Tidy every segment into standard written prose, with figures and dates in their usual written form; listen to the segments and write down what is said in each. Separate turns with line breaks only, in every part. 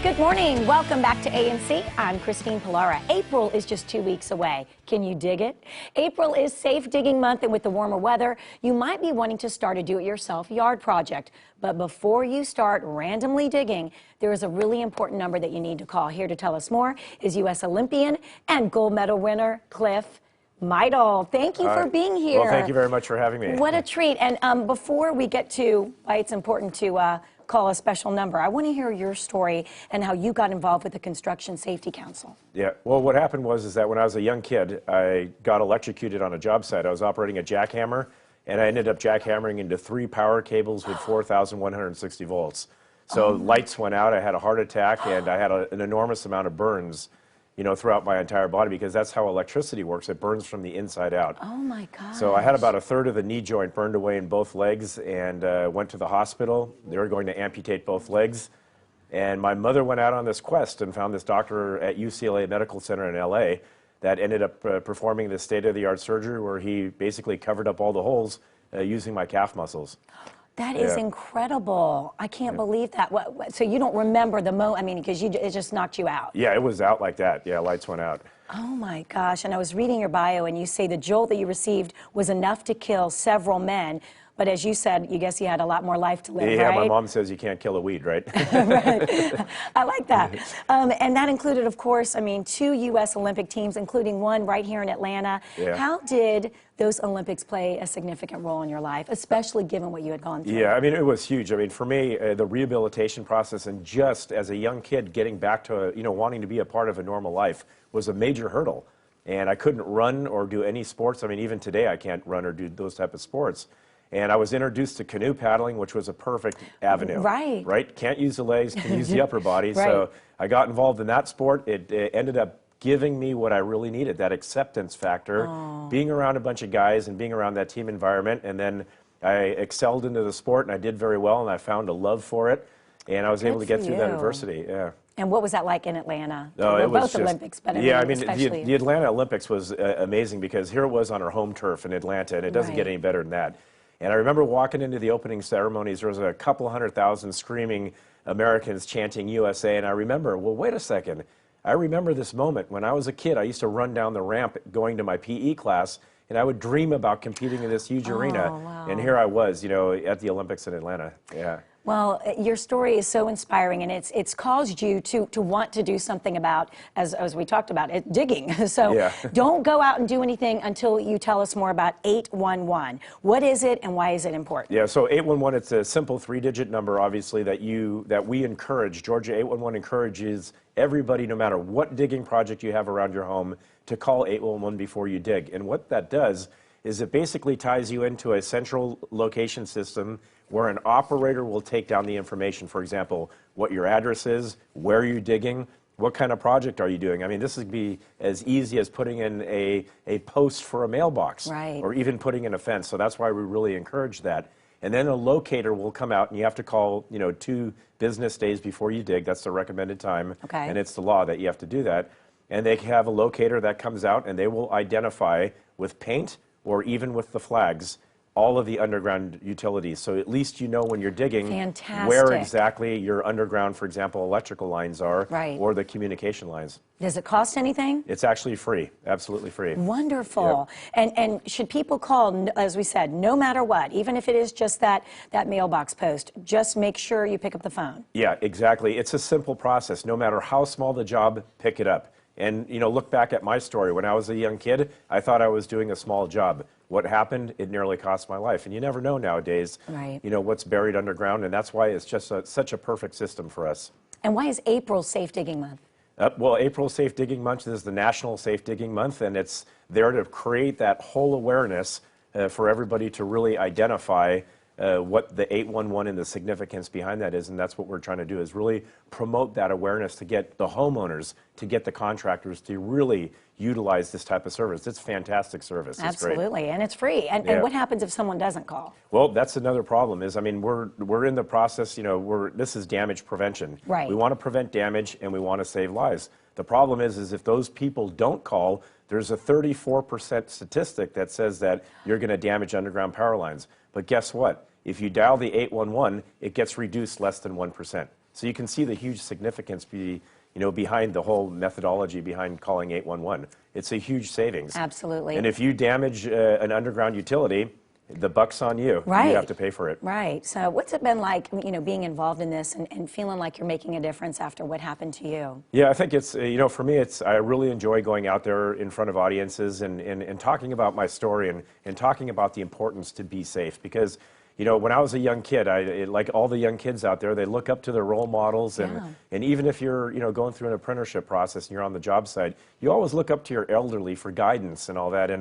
Good morning. Welcome back to ANC. I'm Christine Pilara. April is just 2 weeks away. Can you dig it? April is Safe Digging Month, and with the warmer weather, you might be wanting to start a do-it-yourself yard project. But before you start randomly digging, there is a really important number that you need to call. Here to tell us more is U.S. Olympian and gold medal winner Cliff Meidl. Thank you for being here.
Well, thank you very much for having me.
What a treat. And before we get to why it's important to call a special number, I want to hear your story and how you got involved with the Construction Safety Council.
Yeah, well, what happened was that when I was a young kid, I got electrocuted on a job site. I was operating a jackhammer, and I ended up jackhammering into 3 power cables with 4,160 volts. So lights went out, I had a heart attack, and I had an enormous amount of burns, you know, throughout my entire body, because that's how electricity works. It burns from the inside out.
Oh my God.
So I had about 1/3 of the knee joint burned away in both legs, and went to the hospital. They were going to amputate both legs. And my mother went out on this quest and found this doctor at UCLA Medical Center in LA that ended up performing this state-of-the-art surgery where he basically covered up all the holes using my calf muscles.
That is incredible. I can't believe that. So you don't remember the moment, I mean, because it just knocked you out.
Yeah, it was out like that. Yeah, lights went out.
Oh my gosh. And I was reading your bio, and you say the jolt that you received was enough to kill several men. But as you said, you guess you had a lot more life to live,
yeah,
right?
My mom says you can't kill a weed, right?
Right. I like that. And that included, of course, I mean, 2 U.S. Olympic teams, including one right here in Atlanta.
Yeah.
How did those Olympics play a significant role in your life, especially given what you had gone through?
Yeah, I mean, it was huge. I mean, for me, the rehabilitation process and just as a young kid getting back to, you know, wanting to be a part of a normal life was a major hurdle. And I couldn't run or do any sports. I mean, even today I can't run or do those type of sports. And I was introduced to canoe paddling, which was a perfect avenue.
Right.
Right? Can't use the legs, can use the upper body.
Right.
So I got involved in that sport. It ended up giving me what I really needed, that acceptance factor, being around a bunch of guys and being around that team environment. And then I excelled into the sport, and I did very well, and I found a love for it. And I was able to get through that adversity. Yeah.
And what was that like in Atlanta?
No, it was
both
just,
Olympics, but
I mean,
especially
the Atlanta Olympics was amazing because here it was on our home turf in Atlanta, and it doesn't get any better than that. And I remember walking into the opening ceremonies, there was a couple 100,000 screaming Americans chanting USA, and I remember, well, wait a second. I remember this moment. When I was a kid, I used to run down the ramp going to my PE class, and I would dream about competing in this huge arena.
Wow.
And here I was, you know, at the Olympics in Atlanta. Yeah.
Well, your story is so inspiring, and it's caused you to want to do something about, as we talked about, digging. So don't go out and do anything until you tell us more about 811. What is it, and why is it important?
Yeah, so 811, it's a simple 3-digit number, obviously, that we encourage. Georgia 811 encourages everybody, no matter what digging project you have around your home, to call 811 before you dig. And what that does is it basically ties you into a central location system where an operator will take down the information. For example, what your address is, where you're digging, what kind of project are you doing. I mean, this would be as easy as putting in a post for a mailbox, or even putting in a fence. So that's why we really encourage that. And then a locator will come out, and you have to call, you know, 2 business days before you dig. That's the recommended time, and it's the law that you have to do that. And they have a locator that comes out, and they will identify with paint or even with the flags all of the underground utilities. So at least you know when you're digging where exactly your underground, for example, electrical lines are, or the communication lines.
Does it cost anything?
It's actually free, absolutely free.
Wonderful. And should people call, as we said, no matter what, even if it is just that mailbox post, just make sure you pick up the phone? Yeah,
exactly. It's a simple process. No matter how small the job, pick it up. And, you know, look back at my story. When I was a young kid, I thought I was doing a small job. What happened? It nearly cost my life. And you never know nowadays, you know, what's buried underground. And that's why it's just such a perfect system for us.
And why is April Safe Digging Month?
Well, April Safe Digging Month is the National Safe Digging Month, and it's there to create that whole awareness for everybody to really identify what the 811 and the significance behind that is. And that's what we're trying to do, is really promote that awareness to get the homeowners, to get the contractors to really utilize this type of service. It's fantastic service.
Absolutely, and it's free. And what happens if someone doesn't call?
Well, that's another problem. Is, I mean, we're in the process. You know, this is damage prevention.
Right.
We want to prevent damage, and we want to save lives. The problem is if those people don't call, there's a 34% statistic that says that you're going to damage underground power lines. But guess what? If you dial the 811, it gets reduced less than 1%. So you can see the huge significance behind the whole methodology behind calling 811. It's a huge savings.
Absolutely.
And if you damage an underground utility, the buck's on you.
Right.
You have to pay for it.
Right. So what's it been like, being involved in this and feeling like you're making a difference after what happened to you?
Yeah, I think it's, for me, I really enjoy going out there in front of audiences and talking about my story and talking about the importance to be safe. Because, when I was a young kid, like all the young kids out there, they look up to their role models. And even if you're, going through an apprenticeship process and you're on the job site, you always look up to your elderly for guidance and all that.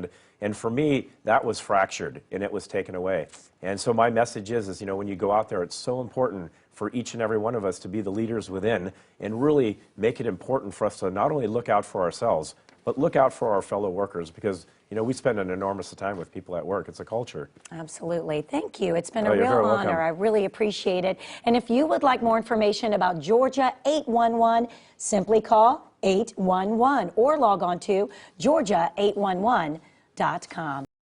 And for me, that was fractured and it was taken away. And so my message is when you go out there, it's so important for each and every one of us to be the leaders within and really make it important for us to not only look out for ourselves, but look out for our fellow workers because, we spend an enormous time with people at work. It's a culture.
Absolutely. Thank you. It's been a
you're
real
very
honor.
welcome.
I really appreciate it. And if you would like more information about Georgia 811, simply call 811 or log on to Georgia811.com.